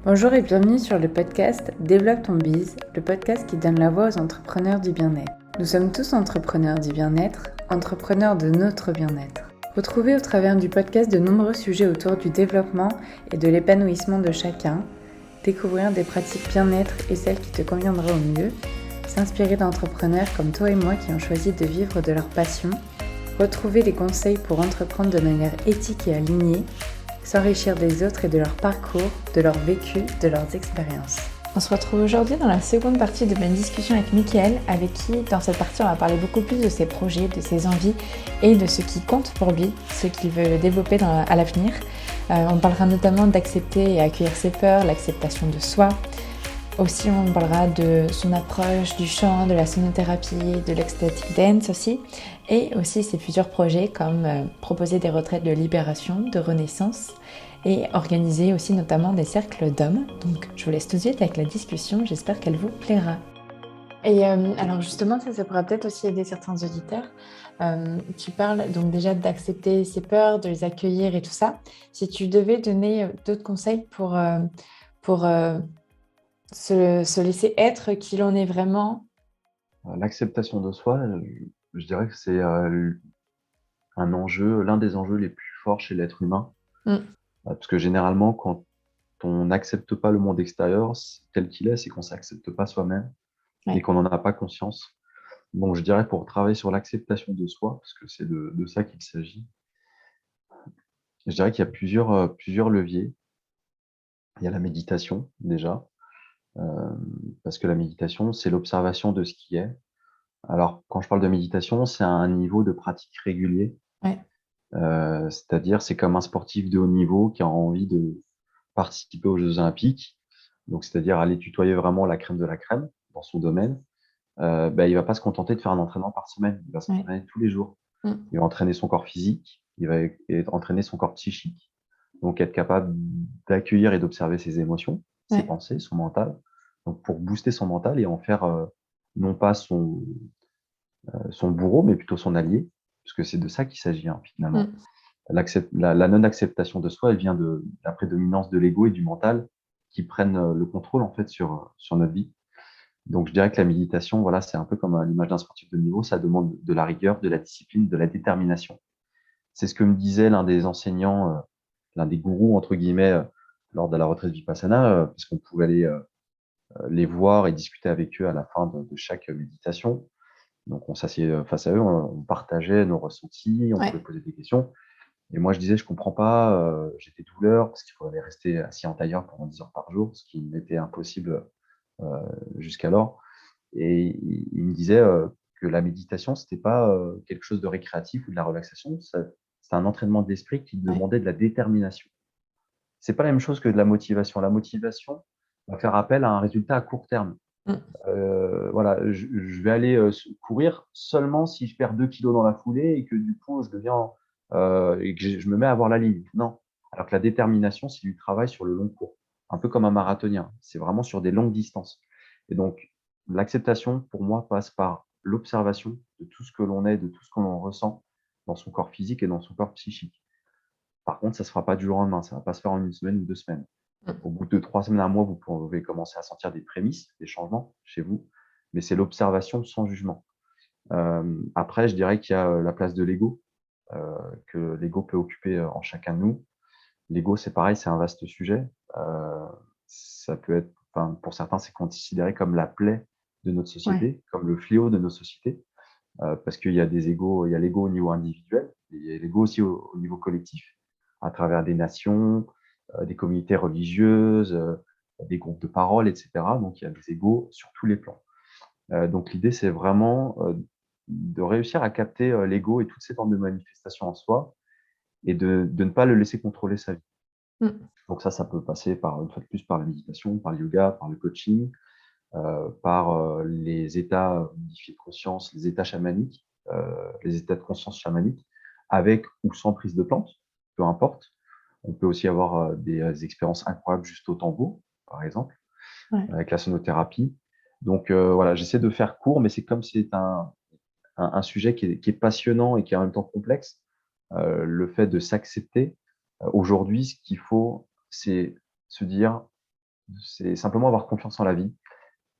Bonjour et bienvenue sur le podcast Développe ton biz, le podcast qui donne la voix aux entrepreneurs du bien-être. Nous sommes tous entrepreneurs du bien-être, entrepreneurs de notre bien-être. Retrouvez au travers du podcast de nombreux sujets autour du développement et de l'épanouissement de chacun, découvrir des pratiques bien-être et celles qui te conviendraient au mieux, s'inspirer d'entrepreneurs comme toi et moi qui ont choisi de vivre de leur passion, retrouver des conseils pour entreprendre de manière éthique et alignée, s'enrichir des autres et de leur parcours, de leur vécu, de leurs expériences. On se retrouve aujourd'hui dans la seconde partie de ma discussion avec Mickaël, avec qui, dans cette partie, on va parler beaucoup plus de ses projets, de ses envies et de ce qui compte pour lui, ce qu'il veut développer à l'avenir. On parlera notamment d'accepter et accueillir ses peurs, l'acceptation de soi. Aussi, on parlera de son approche du chant, de la sonothérapie, de l'ecstatic dance aussi, et aussi ses futurs projets comme proposer des retraites de libération, de renaissance, et organiser aussi notamment des cercles d'hommes. Donc je vous laisse tout de suite avec la discussion, j'espère qu'elle vous plaira. Et alors justement, ça pourra peut-être aussi aider certains auditeurs. Tu parles donc déjà d'accepter ses peurs, de les accueillir et tout ça. Si tu devais donner d'autres conseils pour se laisser être qui l'on est vraiment. L'acceptation de soi, je dirais que c'est l'un des enjeux les plus forts chez l'être humain. Parce que généralement, quand on n'accepte pas le monde extérieur tel qu'il est, c'est qu'on ne s'accepte pas soi-même et qu'on n'en a pas conscience. Donc, je dirais pour travailler sur l'acceptation de soi, parce que c'est de ça qu'il s'agit, je dirais qu'il y a plusieurs leviers. Il y a la méditation, déjà, parce que la méditation, c'est l'observation de ce qui est. Alors, quand je parle de méditation, c'est un niveau de pratique régulier. C'est-à-dire, c'est comme un sportif de haut niveau qui a envie de participer aux Jeux Olympiques. Donc, c'est-à-dire aller tutoyer vraiment la crème de la crème dans son domaine. Il va pas se contenter de faire un entraînement par semaine. Il va s'entraîner tous les jours. Il va entraîner son corps physique. Il va entraîner son corps psychique. Donc, être capable d'accueillir et d'observer ses émotions, ses pensées, son mental. Donc, pour booster son mental et en faire non pas son bourreau, mais plutôt son allié, parce que c'est de ça qu'il s'agit finalement. La non-acceptation de soi, elle vient de la prédominance de l'ego et du mental qui prennent le contrôle en fait sur notre vie. Donc je dirais que la méditation, voilà, c'est un peu comme à l'image d'un sportif de niveau, ça demande de la rigueur, de la discipline, de la détermination. C'est ce que me disait l'un des enseignants, l'un des gourous entre guillemets, lors de la retraite Vipassana, parce qu'on pouvait aller les voir et discuter avec eux à la fin de chaque méditation. Donc on s'assied face à eux, on partageait nos ressentis, on pouvait poser des questions. Et moi, je disais, je comprends pas, j'ai des douleurs parce qu'il fallait rester assis en tailleur pendant 10 heures par jour, ce qui m'était impossible jusqu'alors. Et il me disait que la méditation, c'était pas quelque chose de récréatif ou de la relaxation, c'est un entraînement de l'esprit qui demandait de la détermination. C'est pas la même chose que de la motivation. La motivation va faire appel à un résultat à court terme. Voilà, je vais aller courir seulement si je perds 2 kilos dans la foulée et que du coup, je deviens et que je me mets à avoir la ligne. Non. Alors que la détermination, c'est du travail sur le long cours. Un peu comme un marathonien. C'est vraiment sur des longues distances. Et donc, l'acceptation, pour moi, passe par l'observation de tout ce que l'on est, de tout ce que l'on ressent dans son corps physique et dans son corps psychique. Par contre, ça ne se fera pas du jour au lendemain. Ça ne va pas se faire en une semaine ou 2 semaines. Au bout de 3 semaines, un mois, vous pouvez commencer à sentir des prémices, des changements chez vous, mais c'est l'observation sans jugement. Après, je dirais qu'il y a la place de l'ego, que l'ego peut occuper en chacun de nous. L'ego, c'est pareil, c'est un vaste sujet. Ça peut être, enfin, pour certains, c'est considéré comme la plaie de notre société, comme le fléau de nos sociétés, parce qu'il y a des égos, il y a l'ego au niveau individuel, et il y a l'ego aussi au niveau collectif, à travers des nations, des communautés religieuses, des groupes de parole, etc. Donc, il y a des égos sur tous les plans. Donc, l'idée, c'est vraiment de réussir à capter l'ego et toutes ces formes de manifestations en soi et de ne pas le laisser contrôler sa vie. Donc, ça peut passer par, une fois de plus, par la méditation, par le yoga, par le coaching, par les états modifiés de conscience, les états chamaniques, les états de conscience chamaniques, avec ou sans prise de plante, peu importe. On peut aussi avoir des expériences incroyables juste au tambour, par exemple, avec la sonothérapie. Donc voilà, j'essaie de faire court, mais c'est comme c'est un sujet qui est passionnant et qui est en même temps complexe. Le fait de s'accepter, aujourd'hui, ce qu'il faut, c'est se dire, c'est simplement avoir confiance en la vie,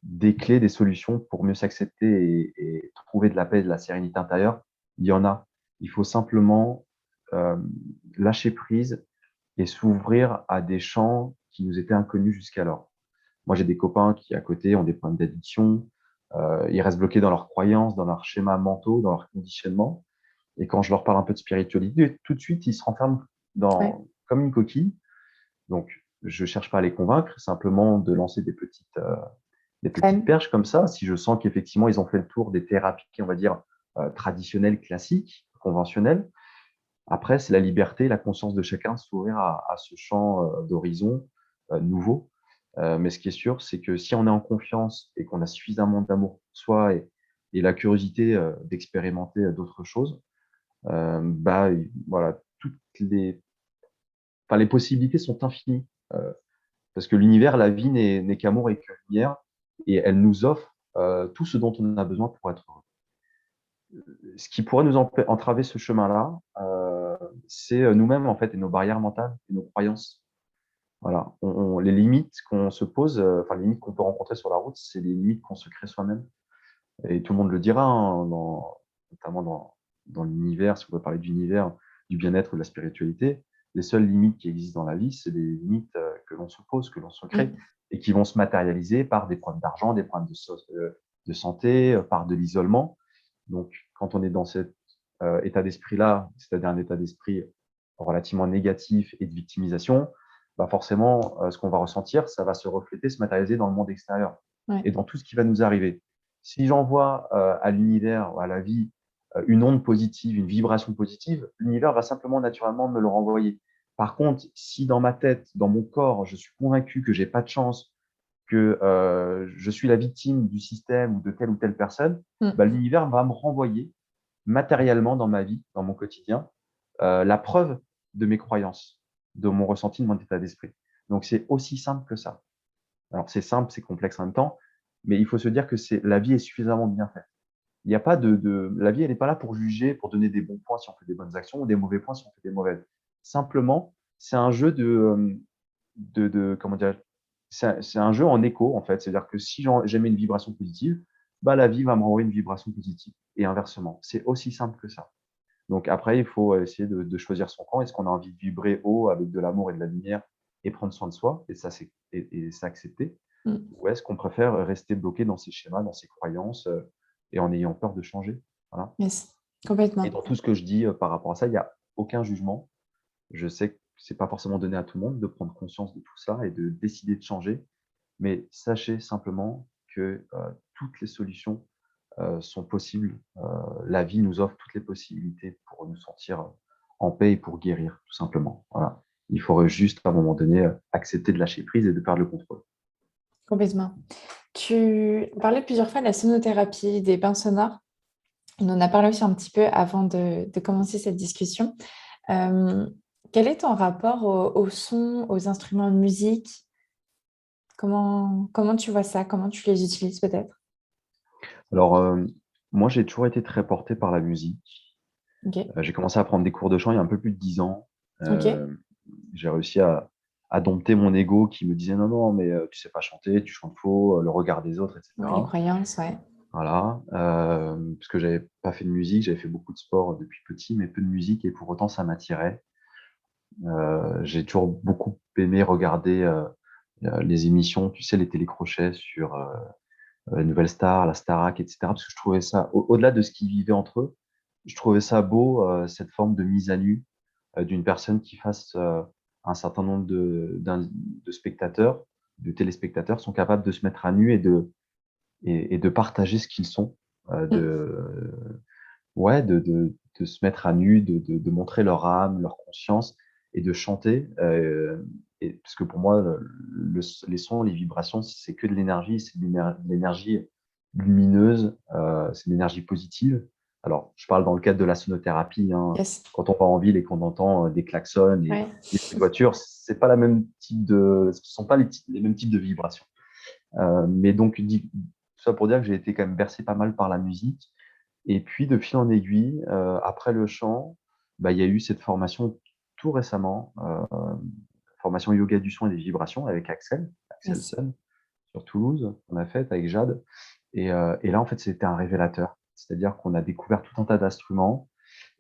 des clés, des solutions pour mieux s'accepter et trouver de la paix et de la sérénité intérieure. Il y en a. Il faut simplement euh, lâcher prise et s'ouvrir à des champs qui nous étaient inconnus jusqu'alors. Moi, j'ai des copains qui, à côté, ont des problèmes d'addiction. Ils restent bloqués dans leurs croyances, dans leurs schémas mentaux, dans leur conditionnement. Et quand je leur parle un peu de spiritualité, tout de suite, ils se renferment Ouais. comme une coquille. Donc, je cherche pas à les convaincre, simplement de lancer des petites Fan. perches comme ça. Si je sens qu'effectivement, ils ont fait le tour des thérapies, on va dire, traditionnelles, classiques, conventionnelles. Après, c'est la liberté, la conscience de chacun de s'ouvrir à ce champ d'horizon nouveau. Mais ce qui est sûr, c'est que si on est en confiance et qu'on a suffisamment d'amour pour soi et la curiosité d'expérimenter d'autres choses, voilà, les possibilités sont infinies. Euh, parce que l'univers, la vie n'est qu'amour et que lumière, et elle nous offre tout ce dont on a besoin pour être heureux. Ce qui pourrait nous entraver ce chemin-là, c'est nous-mêmes en fait et nos barrières mentales et nos croyances. Voilà, les limites qu'on se pose, enfin les limites qu'on peut rencontrer sur la route, c'est les limites qu'on se crée soi-même. Et tout le monde le dira, hein, notamment dans l'univers, si on peut parler d'univers, du bien-être ou de la spiritualité, les seules limites qui existent dans la vie, c'est des limites que l'on se pose, que l'on se crée, Mm. et qui vont se matérialiser par des problèmes d'argent, des problèmes de santé, par de l'isolement. Donc, quand on est dans cet état d'esprit-là, c'est-à-dire un état d'esprit relativement négatif et de victimisation, bah forcément, ce qu'on va ressentir, ça va se refléter, se matérialiser dans le monde extérieur Ouais. et dans tout ce qui va nous arriver. Si j'envoie à l'univers, à la vie, une onde positive, une vibration positive, l'univers va simplement naturellement me le renvoyer. Par contre, si dans ma tête, dans mon corps, je suis convaincu que j'ai pas de chance, que je suis la victime du système ou de telle ou telle personne, bah, Mm. l'univers va me renvoyer matériellement dans ma vie, dans mon quotidien, la preuve de mes croyances, de mon ressenti, de mon état d'esprit. Donc c'est aussi simple que ça. Alors c'est simple, c'est complexe en même temps, mais il faut se dire que la vie est suffisamment bien faite. Il n'y a pas la vie, elle n'est pas là pour juger, pour donner des bons points si on fait des bonnes actions ou des mauvais points si on fait des mauvaises. Simplement, c'est un jeu comment dire, c'est un jeu en écho, en fait. C'est-à-dire que si j'émets une vibration positive, bah, la vie va me renvoyer une vibration positive et inversement. C'est aussi simple que ça. Donc après, il faut essayer de choisir son camp. Est-ce qu'on a envie de vibrer haut avec de l'amour et de la lumière et prendre soin de soi et ça, et s'accepter? Mm. Ou est-ce qu'on préfère rester bloqué dans ses schémas, dans ses croyances et en ayant peur de changer? Voilà. Yes. Et Complètement. dans tout ce que je dis par rapport à ça, il n'y a aucun jugement. Je sais que c'est pas forcément donné à tout le monde de prendre conscience de tout ça et de décider de changer, mais sachez simplement que toutes les solutions sont possibles. La vie nous offre toutes les possibilités pour nous sentir en paix et pour guérir, tout simplement. Voilà. Il faudrait juste, à un moment donné, accepter de lâcher prise et de perdre le contrôle. Complètement. Tu parlais plusieurs fois de la sonothérapie, des bains sonores. On en a parlé aussi un petit peu avant de commencer cette discussion. Euh, Quel est ton rapport au son, aux instruments de musique? Comment tu vois ça? Comment tu les utilises peut-être? Alors, moi, j'ai toujours été très porté par la musique. Ok, J'ai commencé à prendre des cours de chant il y a un peu plus de 10 ans. ok. Euh, j'ai réussi à dompter mon ego qui me disait non, non, mais tu sais pas chanter, tu chantes faux, le regard des autres, Ouais, les etc. croyances, ouais. Voilà, parce que j'avais pas fait de musique, j'avais fait beaucoup de sport depuis petit, mais peu de musique, et pour autant ça m'attirait. J'ai toujours beaucoup aimé regarder les émissions, tu sais, les télécrochets sur Nouvelle Star, la Starac, etc. Parce que je trouvais ça, au-delà de ce qu'ils vivaient entre eux, je trouvais ça beau, cette forme de mise à nu d'une personne qui fasse un certain nombre de spectateurs, de téléspectateurs sont capables de se mettre à nu et de partager ce qu'ils sont, Mm. ouais, de se mettre à nu, de montrer leur âme, leur conscience et de chanter. Parce que pour moi, les sons, les vibrations, c'est que de l'énergie, c'est de l'énergie lumineuse, c'est de l'énergie positive. Alors, je parle dans le cadre de la sonothérapie, hein. Yes. Quand on va en ville et qu'on entend des klaxons et Ouais. des bruits de voiture, c'est pas la même type ce sont pas les mêmes types de vibrations. Mais donc, tout ça pour dire que j'ai été quand même bercé pas mal par la musique. Et puis, de fil en aiguille, après le chant, bah, il y a eu cette formation tout récemment, formation yoga du son et des vibrations avec Axel. Axel Sun, sur Toulouse, qu'on a faite avec Jade. Et là, en fait, c'était un révélateur. C'est-à-dire qu'on a découvert tout un tas d'instruments.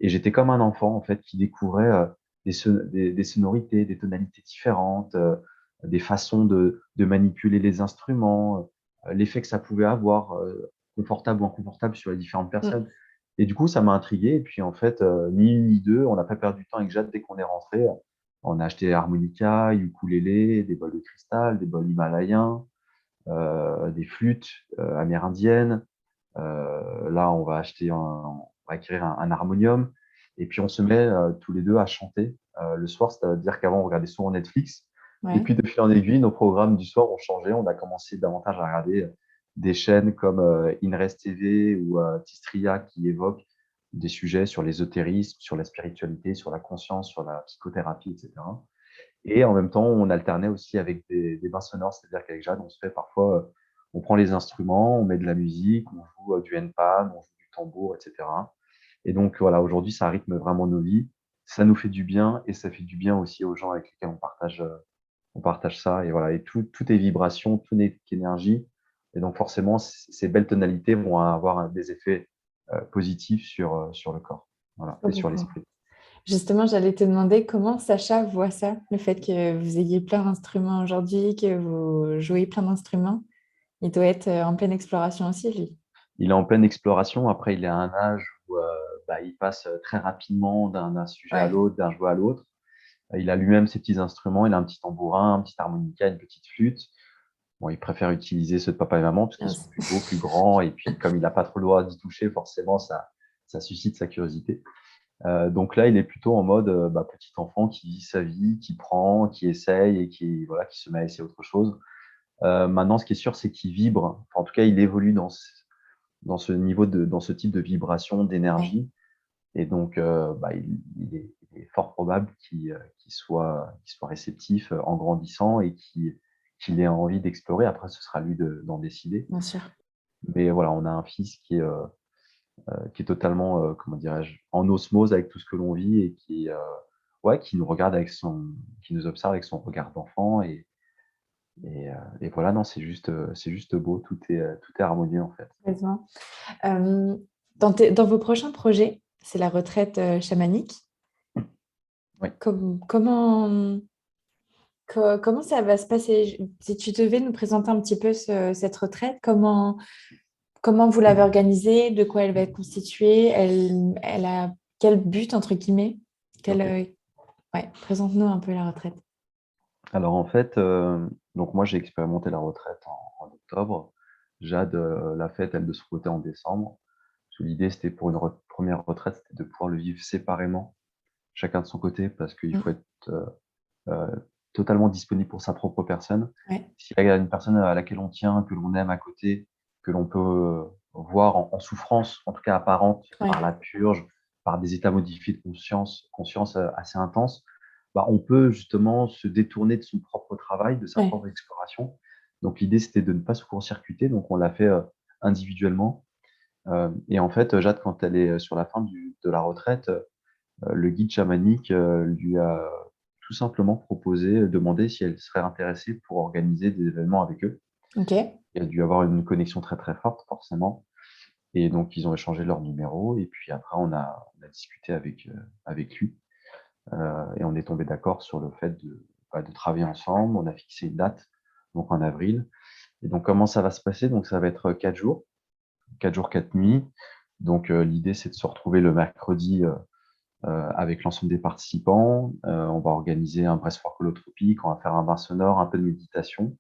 Et j'étais comme un enfant, en fait, qui découvrait des sonorités, des tonalités différentes, des façons de manipuler les instruments, l'effet que ça pouvait avoir, confortable ou inconfortable sur les différentes Mm. personnes. Et du coup, ça m'a intrigué. Et puis, en fait, ni une ni deux, on n'a pas perdu de temps avec Jade dès qu'on est rentré. On a acheté harmonica, ukulélé, des bols de cristal, des bols himalayens, des flûtes amérindiennes. Là, on va acquérir un harmonium. Et puis, on se met tous les deux à chanter le soir. C'est-à-dire qu'avant, on regardait souvent Netflix. Et Ouais. puis, de fil en aiguille, nos programmes du soir ont changé. On a commencé davantage à regarder des chaînes comme Inres TV ou Tistria qui évoquent des sujets sur l'ésotérisme, sur la spiritualité, sur la conscience, sur la psychothérapie, etc. Et en même temps, on alternait aussi avec des bains sonores, c'est-à-dire qu'avec Jade, on se fait parfois, on prend les instruments, on met de la musique, on joue du handpan, on joue du tambour, etc. Et donc voilà, aujourd'hui, ça rythme vraiment nos vies. Ça nous fait du bien et ça fait du bien aussi aux gens avec lesquels on partage ça. Et voilà, et tout est vibration, tout n'est qu'énergie. Et donc forcément, ces belles tonalités vont avoir des effets positifs sur le corps, voilà, Je et sur comprends. l'esprit. Justement, j'allais te demander comment Sacha voit ça, le fait que vous ayez plein d'instruments aujourd'hui, que vous jouez plein d'instruments. Il doit être en pleine exploration aussi, lui. Il est en pleine exploration. Après, il est à un âge où il passe très rapidement d'un sujet à Ouais, l'autre, d'un jouet à l'autre. Il a lui-même ses petits instruments. Il a un petit tambourin, un petit harmonica, une petite flûte. Bon, il préfère utiliser ceux de papa et maman parce qu'ils bien sont sûr. plus beaux, plus grands. Et puis, comme il n'a pas trop le droit d'y toucher, forcément, ça suscite sa curiosité. Donc là, il est plutôt en mode petit enfant qui vit sa vie, qui prend, qui essaye et voilà, qui se met à essayer autre chose. Maintenant, ce qui est sûr, c'est qu'il vibre. Enfin, en tout cas, il évolue dans ce niveau dans ce type de vibration, Ouais. d'énergie. Et donc, il est fort probable qu'il soit réceptif en grandissant et qu'il ait envie d'explorer. Après, ce sera lui d'en décider. Bien sûr. Mais voilà, on a un fils qui est totalement, comment dirais-je, en osmose avec tout ce que l'on vit et ouais, qui nous regarde qui nous observe avec son regard d'enfant. Et voilà, non, c'est juste beau. Tout est harmonieux en fait. Complètement. Euh, dans vos prochains projets, c'est la retraite chamanique. Oui. Comment, comment ça va se passer? Si tu devais nous présenter un petit peu cette retraite, comment vous l'avez organisée, de quoi elle va être constituée, elle a quel but, entre guillemets? Ok. Ouais, présente-nous un peu la retraite. Alors en fait, donc moi j'ai expérimenté la retraite en octobre. Jade l'a faite, elle, de son côté en décembre. Parce que l'idée, c'était pour une première retraite, c'était de pouvoir le vivre séparément, chacun de son côté, parce qu'il faut Mm. être euh, totalement disponible pour sa propre personne. Ouais, S'il y a une personne à laquelle on tient, que l'on aime à côté, que l'on peut voir en souffrance, en tout cas apparente, ouais, par la purge, par des états modifiés de conscience assez intenses, on peut justement se détourner de son propre travail, de sa ouais. propre exploration. Donc l'idée, c'était de ne pas se court-circuiter, donc on l'a fait individuellement. Et en fait, Jade, quand elle est sur la fin de la retraite, le guide chamanique lui a tout simplement proposé, demandé si elle serait intéressée pour organiser des événements avec eux. Ok. Il y a dû avoir une connexion très très forte, forcément. Et donc, ils ont échangé leurs numéros. Et puis après, on a discuté avec lui. Et on est tombé d'accord sur le fait de travailler ensemble. On a fixé une date, donc en avril. Et donc, comment ça va se passer? Donc, ça va être 4 jours, 4 nuits. Donc, l'idée, c'est de se retrouver le mercredi avec l'ensemble des participants. On va organiser un breathwork holotropique, on va faire un bain sonore, un peu de méditation,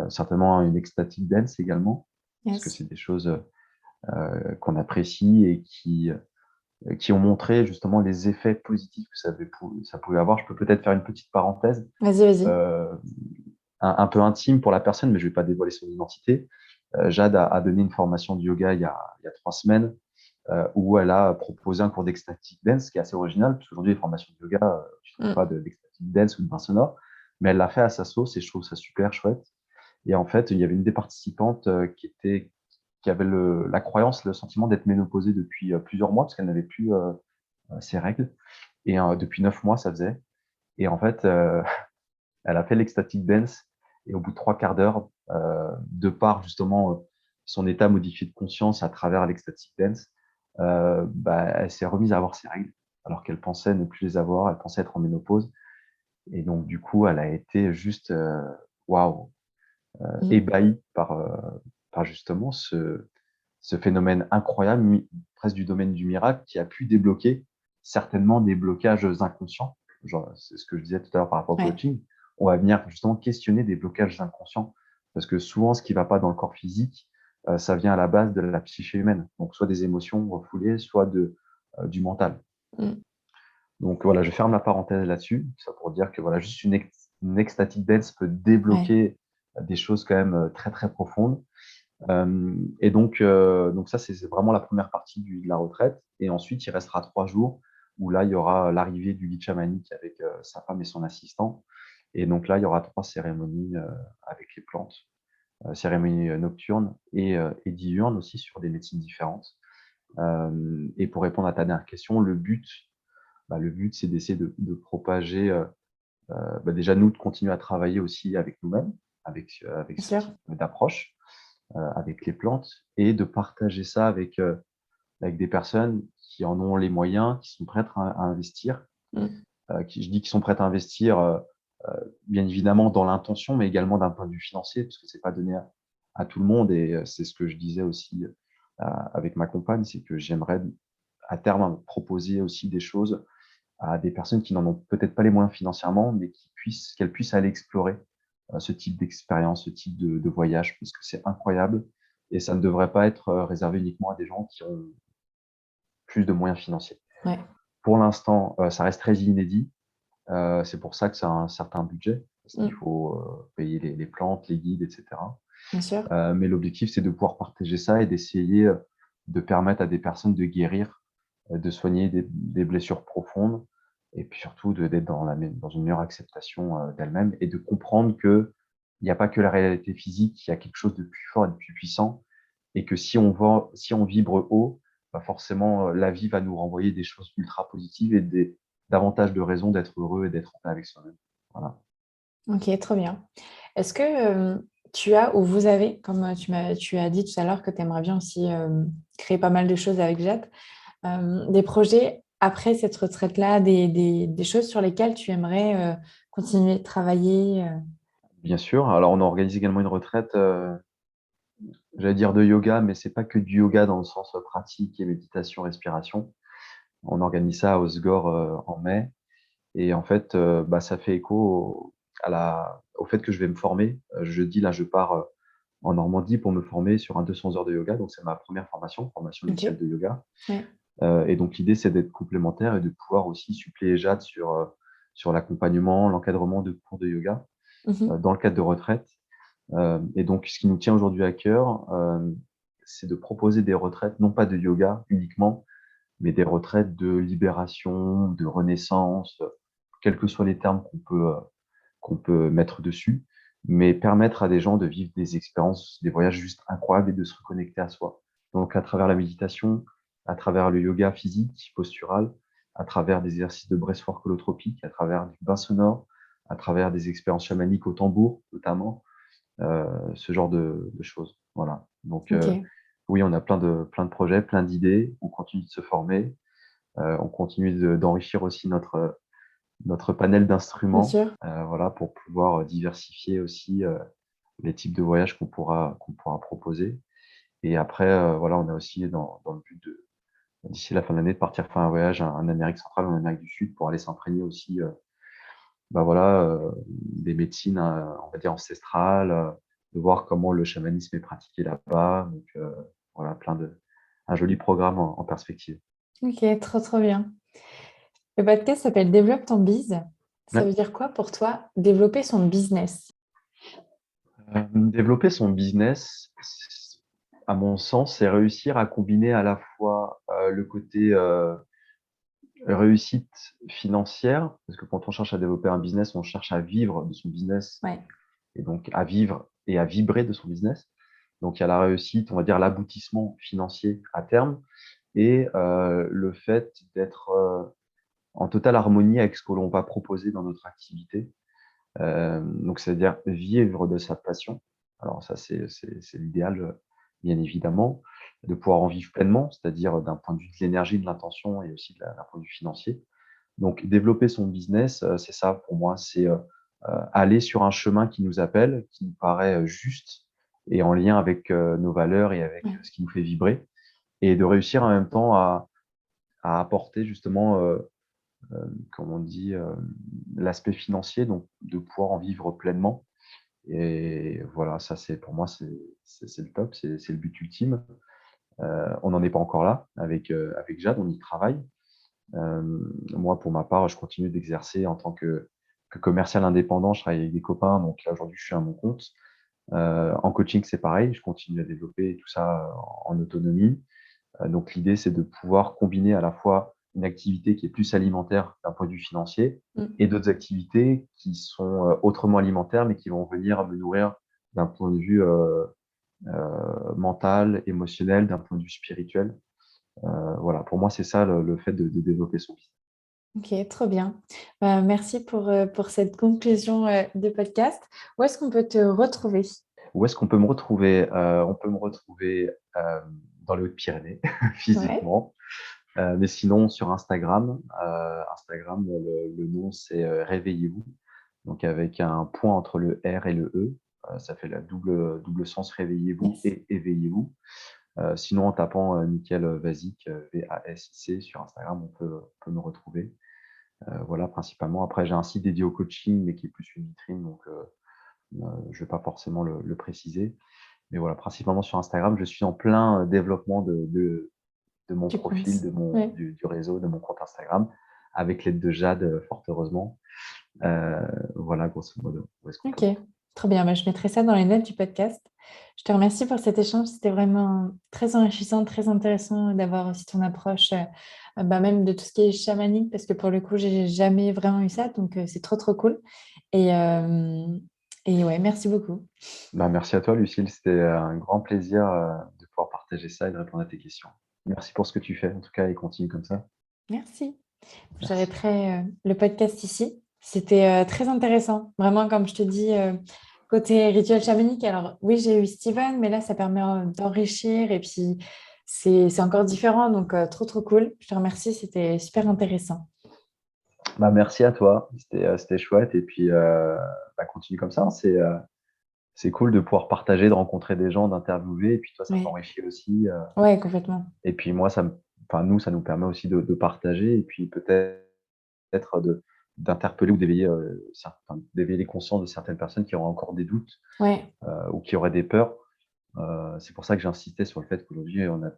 certainement une ecstatic dance également, parce que Yes. c'est des choses qu'on apprécie et qui ont montré justement les effets positifs que ça pouvait avoir. Je peux peut-être faire une petite parenthèse Vas-y, vas-y. euh, un peu intime pour la personne, mais je ne vais pas dévoiler son identité. Jade a donné une formation de yoga il y a 3 semaines où elle a proposé un cours d'ecstatic dance qui est assez original, parce qu'aujourd'hui, les formations de yoga, tu ne trouves Mm. pas d'ecstatic dance ou de bain sonore, mais elle l'a fait à sa sauce et je trouve ça super chouette. Et en fait, il y avait une des participantes qui avait la croyance, le sentiment d'être ménopausée depuis plusieurs mois, parce qu'elle n'avait plus ses règles. Et depuis 9 mois, ça faisait. Et en fait, elle a fait l'ecstatic dance Et au bout de 3/4 d'heure, de par justement son état modifié de conscience à travers l'ecstatic dance, elle s'est remise à avoir ses règles, alors qu'elle pensait ne plus les avoir, elle pensait être en ménopause. Et donc, du coup, elle a été juste, waouh, Mm. ébahie par justement ce phénomène incroyable, presque du domaine du miracle, qui a pu débloquer certainement des blocages inconscients. Genre, c'est ce que je disais tout à l'heure par rapport au Ouais. coaching. On va venir justement questionner des blocages inconscients. Parce que souvent, ce qui ne va pas dans le corps physique, ça vient à la base de la psyché humaine. Donc, soit des émotions refoulées, soit du mental. Mm. Donc voilà, je ferme la parenthèse là-dessus. Ça pour dire que voilà, juste une ecstatic dance peut Ouais. débloquer des choses quand même très très profondes. Et donc ça, c'est vraiment la première partie de la retraite. Et ensuite, il restera 3 jours où là, il y aura l'arrivée du guide chamanique avec sa femme et son assistant. Et donc là, il y aura 3 cérémonies avec les plantes, cérémonies nocturnes et diurnes aussi sur des médecines différentes. Et pour répondre à ta dernière question, le but, c'est d'essayer de propager, déjà nous, de continuer à travailler aussi avec nous-mêmes, avec Bien ce sûr. type d'approche, avec les plantes, et de partager ça avec des personnes qui en ont les moyens, qui sont prêtes à investir, Mm. je dis qu'ils sont prêtes à investir, bien évidemment dans l'intention, mais également d'un point de vue financier, parce que c'est pas donné à tout le monde. Et c'est ce que je disais aussi avec ma compagne, c'est que j'aimerais à terme proposer aussi des choses à des personnes qui n'en ont peut-être pas les moyens financièrement, mais qu'elles puissent aller explorer ce type d'expérience, ce type de voyage, parce que c'est incroyable et ça ne devrait pas être réservé uniquement à des gens qui ont plus de moyens financiers. Ouais. Pour l'instant, ça reste très inédit. C'est pour ça que ça a un certain budget, parce qu'il Mm. faut payer les plantes, les guides, etc. Bien sûr. Mais l'objectif, c'est de pouvoir partager ça et d'essayer de permettre à des personnes de guérir, de soigner des blessures profondes, et puis surtout d'être dans une meilleure acceptation d'elles-mêmes et de comprendre que il n'y a pas que la réalité physique, il y a quelque chose de plus fort et de plus puissant, et que si on vibre haut, forcément, la vie va nous renvoyer des choses ultra positives et davantage de raisons d'être heureux et d'être en paix avec soi-même. Voilà. Ok, trop bien. Est-ce que tu as ou vous avez, comme tu as dit tout à l'heure que tu aimerais bien aussi créer pas mal de choses avec Jade, des projets après cette retraite-là, des choses sur lesquelles tu aimerais continuer de travailler Bien sûr. Alors, on organise également une retraite, j'allais dire de yoga, mais c'est pas que du yoga dans le sens pratique et méditation, respiration. On organise ça à Osgore en mai. Et en fait, ça fait écho au fait que je vais me former. Jeudi, là, je pars en Normandie pour me former sur un 200 heures de yoga. Donc, c'est ma première formation Ok. initiale de yoga. Ouais. Et donc, l'idée, c'est d'être complémentaire et de pouvoir aussi suppléer Jade sur l'accompagnement, l'encadrement de cours de yoga Mhm. dans le cadre de retraite. Et donc, ce qui nous tient aujourd'hui à cœur, c'est de proposer des retraites, non pas de yoga uniquement, mais des retraites de libération, de renaissance, quels que soient les termes qu'on peut mettre dessus, mais permettre à des gens de vivre des expériences, des voyages juste incroyables et de se reconnecter à soi. Donc, à travers la méditation, à travers le yoga physique, postural, à travers des exercices de breathwork holotropique, à travers du bain sonore, à travers des expériences chamaniques au tambour, notamment, ce genre de choses. Voilà. Donc, Ok. oui, on a plein de projets, plein d'idées. On continue de se former. On continue d'enrichir aussi notre panel Bien d'instruments, sûr. voilà, pour pouvoir diversifier aussi les types de voyages qu'on pourra proposer. Et après, voilà, on a aussi dans le but d'ici la fin de l'année, de partir faire un voyage en Amérique centrale ou en Amérique du Sud pour aller s'imprégner aussi, voilà, des médecines, on va dire ancestrales, de voir comment le chamanisme est pratiqué là-bas. Donc, voilà, un joli programme en perspective. Ok, trop trop bien. Le podcast s'appelle Développe ton biz. Ça Ouais. veut dire quoi pour toi, développer son business? Développer son business, à mon sens, c'est réussir à combiner à la fois le côté réussite financière, parce que quand on cherche à développer un business, on cherche à vivre de son business Ouais. et donc à vivre et à vibrer de son business. Donc il y a la réussite, on va dire l'aboutissement financier à terme et le fait d'être en totale harmonie avec ce que l'on va proposer dans notre activité. Donc, c'est-à-dire vivre de sa passion. Alors ça, c'est l'idéal, bien évidemment, de pouvoir en vivre pleinement, c'est-à-dire d'un point de vue de l'énergie, de l'intention et aussi d'un point de vue financier. Donc développer son business, c'est ça pour moi, c'est, aller sur un chemin qui nous appelle, qui nous paraît, juste et en lien avec, nos valeurs et avec, Ouais. ce qui nous fait vibrer et de réussir en même temps à apporter justement, comme on dit, l'aspect financier, donc de pouvoir en vivre pleinement et voilà, ça c'est pour moi, c'est le top, c'est le but ultime. On n'en est pas encore là avec Jade, on y travaille. Moi, pour ma part, je continue d'exercer en tant que commercial indépendant. Je travaille avec des copains, donc là, aujourd'hui, je suis à mon compte. En coaching, c'est pareil, je continue à développer tout ça en autonomie. Donc l'idée, c'est de pouvoir combiner à la fois une activité qui est plus alimentaire d'un point de vue financier Mm. et d'autres activités qui sont autrement alimentaires, mais qui vont venir me nourrir d'un point de vue mental, émotionnel, d'un point de vue spirituel. Voilà, pour moi, c'est ça le fait de développer son business. Ok, trop bien. Merci pour cette conclusion de podcast. Où est-ce qu'on peut te retrouver? Où est-ce qu'on peut me retrouver? On peut me retrouver dans les Hautes-Pyrénées, Ouais. physiquement. Mais sinon, sur Instagram, Instagram, le nom, c'est Réveillez-vous. Donc, avec un point entre le R et le E. Ça fait la double sens Réveillez-vous Yes. et Éveillez-vous. Sinon, en tapant Mickaël Vasic, VASIC sur Instagram, on peut me retrouver. Voilà, principalement. Après, j'ai un site dédié au coaching, mais qui est plus une vitrine, donc je ne vais pas forcément le préciser. Mais voilà, principalement sur Instagram, je suis en plein développement de mon Tu profil, comptes. Ouais. du réseau, de mon compte Instagram, avec l'aide de Jade, fort heureusement. Voilà, grosso modo, où est-ce qu'on peut Ok, me retrouver. trop bien. Je mettrai ça dans les notes du podcast. Je te remercie pour cet échange. C'était vraiment très enrichissant, très intéressant d'avoir aussi ton approche, même de tout ce qui est chamanique, parce que pour le coup, j'ai jamais vraiment eu ça. Donc, c'est trop, trop cool. Et, euh, et ouais, merci beaucoup. Bah, merci à toi, Lucille. C'était un grand plaisir de pouvoir partager ça et de répondre à tes questions. Merci pour ce que tu fais, en tout cas, et continue comme ça. Merci. Merci. J'arrêterai le podcast ici. C'était très intéressant. Vraiment, comme je te dis, côté rituel chamanique. Alors, oui, j'ai eu Steven, mais là, ça permet d'enrichir et puis c'est encore différent. Donc, trop, trop cool. Je te remercie. C'était super intéressant. Bah, merci à toi. C'était chouette. Et puis, bah, continue comme ça, hein. C'est cool de pouvoir partager, de rencontrer des gens, d'interviewer. Et puis, toi, ça Ouais, t'enrichit aussi. ouais, complètement. Et puis, moi, enfin, nous, ça nous permet aussi de partager. Et puis, peut-être d'interpeller ou d'éveiller d'éveiller les consciences de certaines personnes qui auraient encore des doutes Ouais, ou qui auraient des peurs. C'est pour ça que j'insistais sur le fait qu'aujourd'hui, on a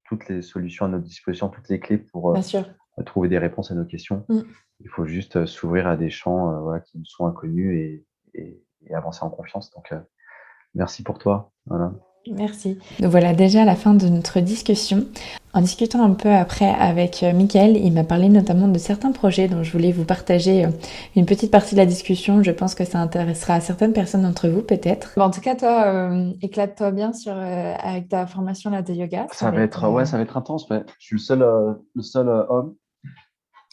toutes les solutions à notre disposition, toutes les clés pour bien sûr. trouver des réponses à nos questions. Mm. Il faut juste s'ouvrir à des champs voilà, qui nous sont inconnus et avancer en confiance. Donc, merci pour toi. Voilà. Merci. Donc voilà, déjà à la fin de notre discussion. En discutant un peu après avec Mickaël, il m'a parlé notamment de certains projets dont je voulais vous partager une petite partie de la discussion. Je pense que ça intéressera certaines personnes d'entre vous peut-être. Bon, en tout cas, toi, éclate-toi bien avec ta formation là, de yoga. Ça Ça va va être... être, ouais, ça va être intense. Ouais. Je suis le seul homme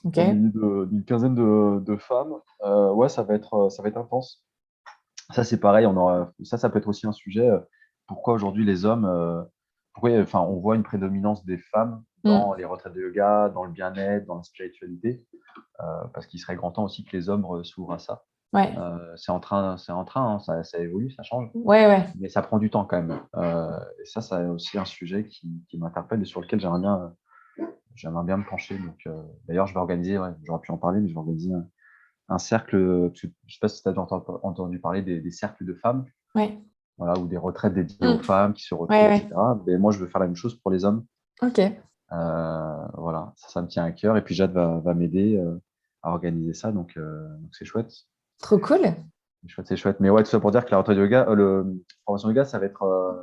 Ok. au milieu d'une quinzaine de femmes. Ouais, ça va être intense. Ça, c'est pareil. Ça peut être aussi un sujet. Pourquoi aujourd'hui les hommes, pourquoi, enfin, on voit une prédominance des femmes dans Mm. les retraites de yoga, dans le bien-être, dans la spiritualité, parce qu'il serait grand temps aussi que les hommes s'ouvrent à ça. Ouais, C'est en train, hein, ça évolue, ça change, ouais, ouais. mais ça prend du temps quand même. Et ça, c'est aussi un sujet qui m'interpelle et sur lequel j'aimerais bien me pencher. Donc, d'ailleurs, je vais organiser, ouais, j'aurais pu en parler, mais je vais organiser un cercle. Je ne sais pas si tu as déjà entendu parler des cercles de femmes, Ouais. voilà, ou des retraites dédiées aux Mm. femmes qui se Ouais, retrouvent, ouais. etc. Mais moi, je veux faire la même chose pour les hommes. Ok. Voilà, ça me tient à cœur. Et puis Jade va m'aider à organiser ça, donc c'est chouette. Trop cool. C'est chouette, c'est chouette. Mais ouais, tout ça pour dire que la retraite de yoga, formation de yoga, ça va être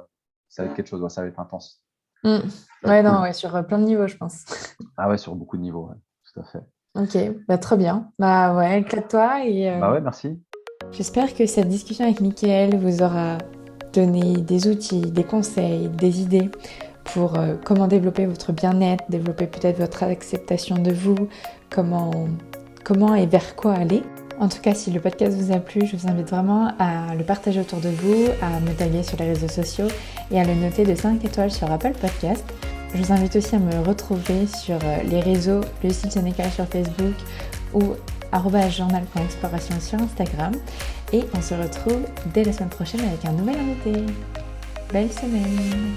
quelque chose, ouais, ça va être intense. Mm. Ça va être Ouais, non, cool. ouais, sur plein de niveaux, je pense. Ah ouais, sur beaucoup de niveaux, ouais, tout à fait. Ok, bah trop bien. Bah ouais, éclate-toi et Bah ouais, merci. j'espère que cette discussion avec Mickaël vous aura donné des outils, des conseils, des idées pour comment développer votre bien-être, développer peut-être votre acceptation de vous, comment et vers quoi aller. En tout cas, si le podcast vous a plu, je vous invite vraiment à le partager autour de vous, à me taguer sur les réseaux sociaux et à le noter de 5 étoiles sur Apple Podcast. Je vous invite aussi à me retrouver sur les réseaux Lucille Sénécal sur Facebook ou @journal.exploration sur Instagram. Et on se retrouve dès la semaine prochaine avec un nouvel invité. Belle semaine!